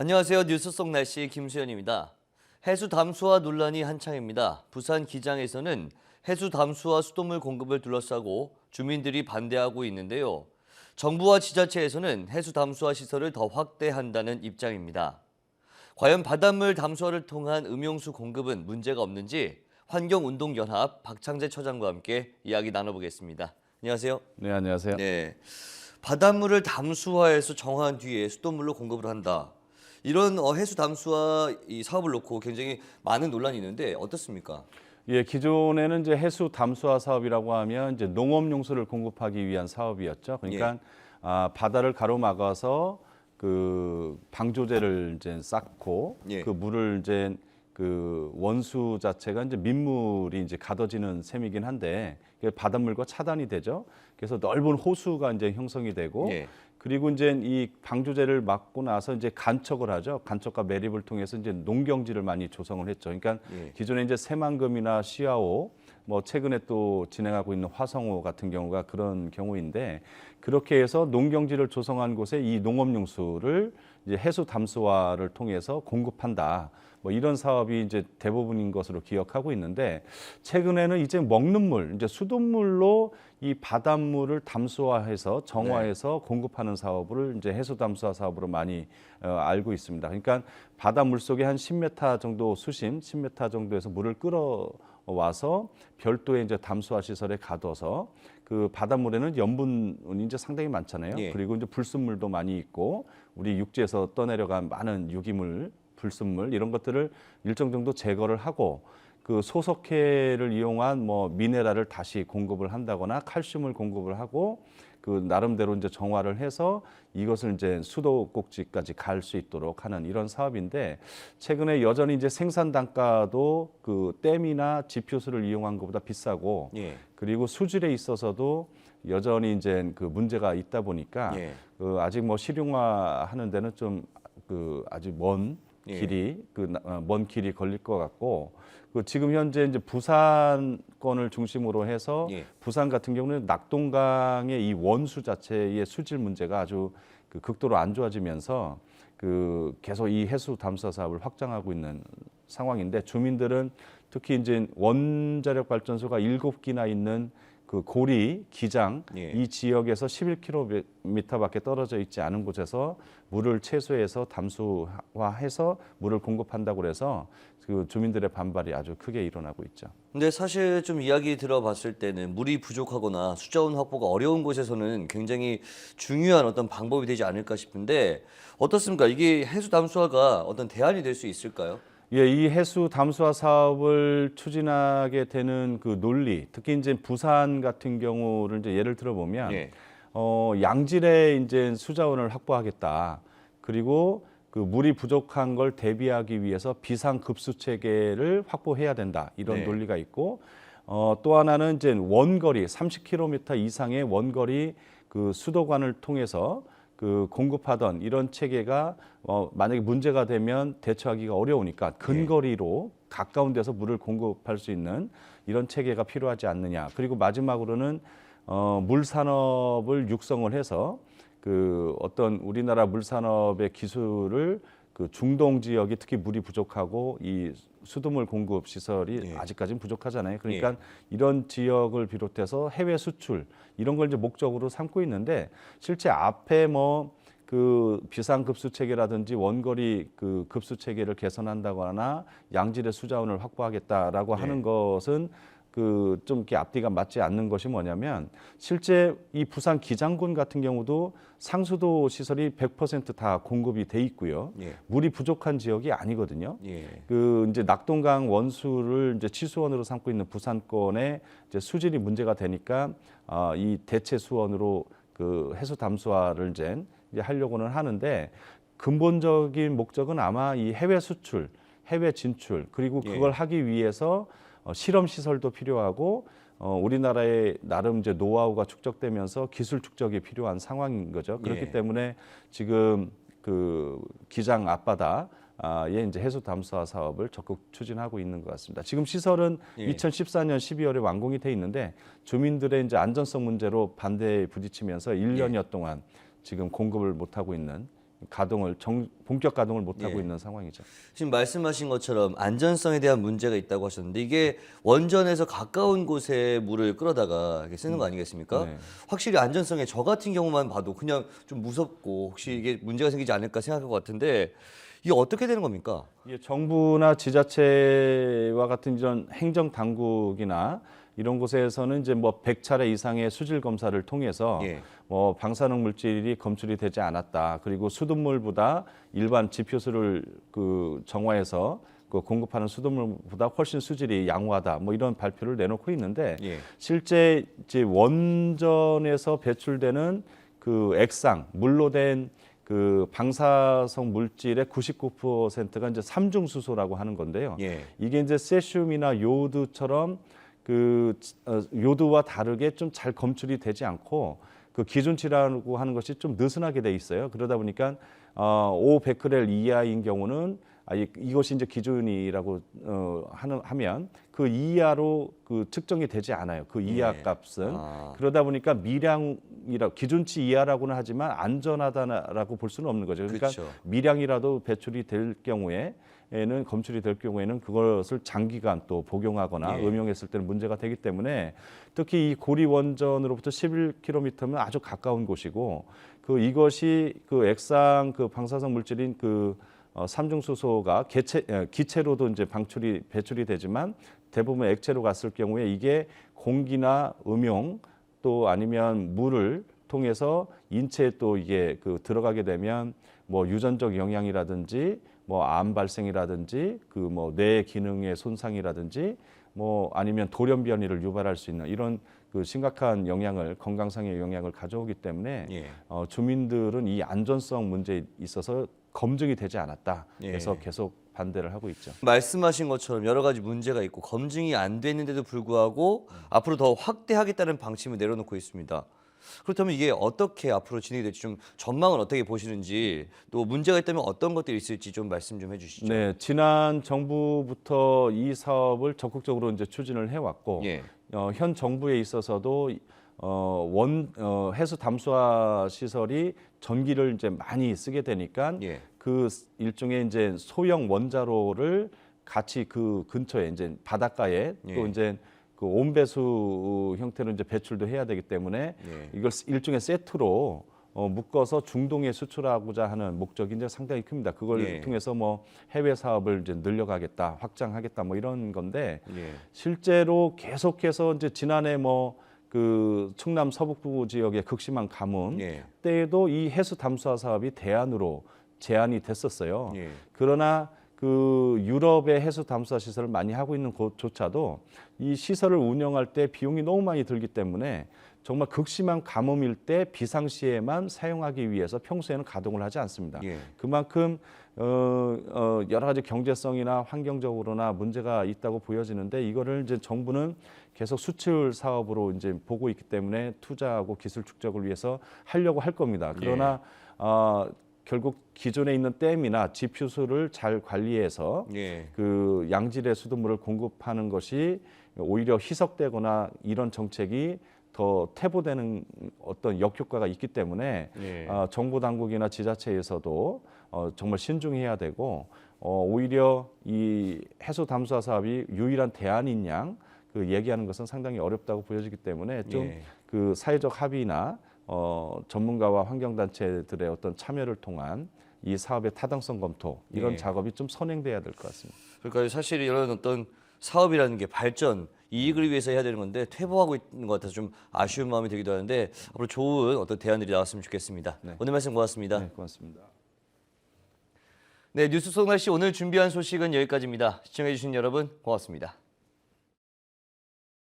안녕하세요. 뉴스 속 날씨 김수현입니다. 해수 담수화 논란이 한창입니다. 부산 기장에서는 해수 담수화 수돗물 공급을 둘러싸고 주민들이 반대하고 있는데요. 정부와 지자체에서는 해수 담수화 시설을 더 확대한다는 입장입니다. 과연 바닷물 담수화를 통한 음용수 공급은 문제가 없는지 환경운동연합 박창재 처장과 함께 이야기 나눠보겠습니다. 안녕하세요. 네, 안녕하세요. 네, 바닷물을 담수화해서 정화한 뒤에 수돗물로 공급을 한다. 이런 해수 담수화 이 사업을 놓고 굉장히 많은 논란이 있는데 어떻습니까? 예, 기존에는 이제 해수 담수화 사업이라고 하면 이제 농업 용수를 공급하기 위한 사업이었죠. 그러니까 바다를 가로막아서 그 방조제를 이제 쌓고 예. 그 물을 이제 그 원수 자체가 이제 민물이 이제 가둬지는 셈이긴 한데 이게 바닷물과 차단이 되죠. 그래서 넓은 호수가 이제 형성이 되고 예. 그리고 이제 이 방조제를 막고 나서 이제 간척을 하죠. 간척과 매립을 통해서 이제 농경지를 많이 조성을 했죠. 그러니까 예. 기존에 이제 새만금이나 시아오, 뭐 최근에 또 진행하고 있는 화성호 같은 경우가 그런 경우인데 그렇게 해서 농경지를 조성한 곳에 이 농업용수를 이제 해수 담수화를 통해서 공급한다. 뭐 이런 사업이 이제 대부분인 것으로 기억하고 있는데 최근에는 이제 먹는 물, 이제 수돗물로 이 바닷물을 담수화해서 정화해서 공급하는 사업을 이제 해수 담수화 사업으로 많이 알고 있습니다. 그러니까 바닷물 속에 한 10m 정도 수심, 10m 정도에서 물을 끌어와서 별도의 이제 담수화 시설에 가둬서 그 바닷물에는 염분이 이제 상당히 많잖아요. 예. 그리고 이제 불순물도 많이 있고 우리 육지에서 떠내려간 많은 유기물 불순물 이런 것들을 일정 정도 제거를 하고 그 소석회를 이용한 뭐 미네랄을 다시 공급을 한다거나 칼슘을 공급을 하고 그 나름대로 이제 정화를 해서 이것을 이제 수도꼭지까지 갈 수 있도록 하는 이런 사업인데 최근에 여전히 이제 생산 단가도 그 댐이나 지표수를 이용한 것보다 비싸고 예. 그리고 수질에 있어서도 여전히 이제 그 문제가 있다 보니까 예. 그 아직 뭐 실용화하는 데는 좀 그 아직 먼 예. 길이 먼 길이 걸릴 것 같고 그 지금 현재 이제 부산권을 중심으로 해서 예. 부산 같은 경우는 낙동강의 이 원수 자체의 수질 문제가 아주 그 극도로 안 좋아지면서 그 계속 이 해수 담수화 사업을 확장하고 있는 상황인데 주민들은 특히 이제 원자력 발전소가 7기나 있는 그 고리, 기장 예. 이 지역에서 11km밖에 떨어져 있지 않은 곳에서 물을 채소해서 담수화해서 물을 공급한다고 그래서 그 주민들의 반발이 아주 크게 일어나고 있죠. 근데 사실 좀 이야기 들어봤을 때는 물이 부족하거나 수자원 확보가 어려운 곳에서는 굉장히 중요한 어떤 방법이 되지 않을까 싶은데 어떻습니까? 이게 해수 담수화가 어떤 대안이 될 수 있을까요? 예, 이 해수 담수화 사업을 추진하게 되는 그 논리, 특히 이제 부산 같은 경우를 이제 예를 들어 보면 예. 양질의 이제 수자원을 확보하겠다. 그리고 그 물이 부족한 걸 대비하기 위해서 비상급수 체계를 확보해야 된다. 이런 네. 논리가 있고 또 하나는 이제 원거리 30km 이상의 원거리 그 수도관을 통해서 그 공급하던 이런 체계가 만약에 문제가 되면 대처하기가 어려우니까 근거리로 가까운 데서 물을 공급할 수 있는 이런 체계가 필요하지 않느냐. 그리고 마지막으로는 물 산업을 육성을 해서 그 어떤 우리나라 물 산업의 기술을 그 중동 지역이 특히 물이 부족하고 이 수돗물 공급 시설이 아직까지는 부족하잖아요. 그러니까 이런 지역을 비롯해서 해외 수출 이런 걸 이제 목적으로 삼고 있는데 실제 앞에 뭐 그 비상급수 체계라든지 원거리 그 급수 체계를 개선한다거나 양질의 수자원을 확보하겠다라고 하는 것은 그 좀 이렇게 앞뒤가 맞지 않는 것이 뭐냐면 실제 이 부산 기장군 같은 경우도 상수도 시설이 100%다 공급이 돼 있고요. 예. 물이 부족한 지역이 아니거든요. 예. 그 이제 낙동강 원수를 이제 치수원으로 삼고 있는 부산권의 이제 수질이 문제가 되니까 이 대체 수원으로 그 해수 담수화를 이제 하려고는 하는데 근본적인 목적은 아마 이 해외 수출, 해외 진출 그리고 그걸 하기 위해서 실험 시설도 필요하고 우리나라의 나름 이제 노하우가 축적되면서 기술 축적이 필요한 상황인 거죠. 그렇기 때문에 지금 그 기장 앞바다에 이제 해수 담수화 사업을 적극 추진하고 있는 것 같습니다. 지금 시설은 2014년 12월에 완공이 돼 있는데 주민들의 이제 안전성 문제로 반대에 부딪히면서 1년여 동안 지금 공급을 못 하고 있는 본격 가동을 못 하고 예. 있는 상황이죠. 지금 말씀하신 것처럼 안전성에 대한 문제가 있다고 하셨는데 이게 원전에서 가까운 곳에 물을 끌어다가 이렇게 쓰는 거 아니겠습니까? 네. 확실히 안전성에 저 같은 경우만 봐도 그냥 좀 무섭고 혹시 이게 문제가 생기지 않을까 생각할 것 같은데 이게 어떻게 되는 겁니까? 이게 정부나 지자체와 같은 이런 행정 당국이나 이런 곳에서는 이제 뭐 100차례 이상의 수질 검사를 통해서 예. 뭐 방사능 물질이 검출이 되지 않았다. 그리고 수돗물보다 일반 지표수를 정화해서 공급하는 수돗물보다 훨씬 수질이 양호하다. 뭐 이런 발표를 내놓고 있는데 예. 실제 이제 원전에서 배출되는 액상 물로 된 방사성 물질의 99%가 이제 삼중수소라고 하는 건데요. 예. 이게 이제 세슘이나 요오드처럼 요드와 다르게 좀 잘 검출이 되지 않고 기준치라고 하는 것이 좀 느슨하게 돼 있어요. 그러다 보니까 5베크렐 이하인 경우는 이것이 이제 기준이라고 하면 그 이하로 측정이 되지 않아요. 그 이하 예. 값은. 아. 그러다 보니까 기준치 이하라고는 하지만 안전하다라고 볼 수는 없는 거죠. 그러니까 그렇죠. 미량이라도 배출이 될 경우에는 검출이 될 경우에는 그것을 장기간 또 복용하거나 예. 음용했을 때는 문제가 되기 때문에 특히 이 고리 원전으로부터 11km면 아주 가까운 곳이고 이것이 액상 방사성 물질인 삼중수소가 기체로도 이제 배출이 되지만 대부분 액체로 갔을 경우에 이게 공기나 음용 또 아니면 물을 통해서 인체에 또 이게 들어가게 되면 뭐 유전적 영향이라든지 뭐 암 발생이라든지 뭐 뇌 기능의 손상이라든지 뭐 아니면 돌연 변이를 유발할 수 있는 이런 심각한 건강상의 영향을 가져오기 때문에 예. 주민들은 이 안전성 문제에 있어서 검증이 되지 않았다. 그래서 예. 계속 반대를 하고 있죠. 말씀하신 것처럼 여러 가지 문제가 있고 검증이 안 됐는데도 불구하고 앞으로 더 확대하겠다는 방침을 내려놓고 있습니다. 그렇다면 이게 어떻게 앞으로 진행이 될지 좀 전망을 어떻게 보시는지 또 문제가 있다면 어떤 것들이 있을지 좀 말씀 좀 해주시죠. 네, 지난 정부부터 이 사업을 적극적으로 이제 추진을 해왔고 예. 현 정부에 있어서도 해수 담수화 시설이 전기를 이제 많이 쓰게 되니까 예. 일종의 이제 소형 원자로를 같이 근처에 이제 바닷가에 예. 또 이제 온배수 형태로 이제 배출도 해야 되기 때문에 예. 이걸 일종의 세트로 묶어서 중동에 수출하고자 하는 목적이 이제 상당히 큽니다. 그걸 예. 통해서 뭐 해외 사업을 이제 늘려가겠다, 확장하겠다 뭐 이런 건데 예. 실제로 계속해서 이제 지난해 충남 서북부 지역의 극심한 가뭄 예. 때에도 이 해수 담수화 사업이 대안으로 제안이 됐었어요. 예. 그러나 유럽의 해수 담수화 시설을 많이 하고 있는 곳조차도 이 시설을 운영할 때 비용이 너무 많이 들기 때문에 정말 극심한 가뭄일 때 비상시에만 사용하기 위해서 평소에는 가동을 하지 않습니다. 예. 그만큼 여러 가지 경제성이나 환경적으로나 문제가 있다고 보여지는데 이거를 이제 정부는 계속 수출 사업으로 이제 보고 있기 때문에 투자하고 기술 축적을 위해서 하려고 할 겁니다. 그러나 결국 기존에 있는 댐이나 지표수를 잘 관리해서 예. 양질의 수돗물을 공급하는 것이 오히려 희석되거나 이런 정책이 더 퇴보되는 어떤 역효과가 있기 때문에 예. 정부 당국이나 지자체에서도 정말 신중해야 되고 오히려 이 해수 담수화 사업이 유일한 대안인 양 얘기하는 것은 상당히 어렵다고 보여지기 때문에 좀 예. 사회적 합의나 전문가와 환경단체들의 어떤 참여를 통한 이 사업의 타당성 검토 이런 예. 작업이 좀 선행돼야 될 것 같습니다. 그러니까 사실 이런 어떤 사업이라는 게 발전, 이익을 위해서 해야 되는 건데 퇴보하고 있는 것 같아서 좀 아쉬운 마음이 들기도 하는데 앞으로 좋은 어떤 대안들이 나왔으면 좋겠습니다. 네. 오늘 말씀 고맙습니다. 네, 고맙습니다. 네, 뉴스 속 날씨 오늘 준비한 소식은 여기까지입니다. 시청해주신 여러분 고맙습니다.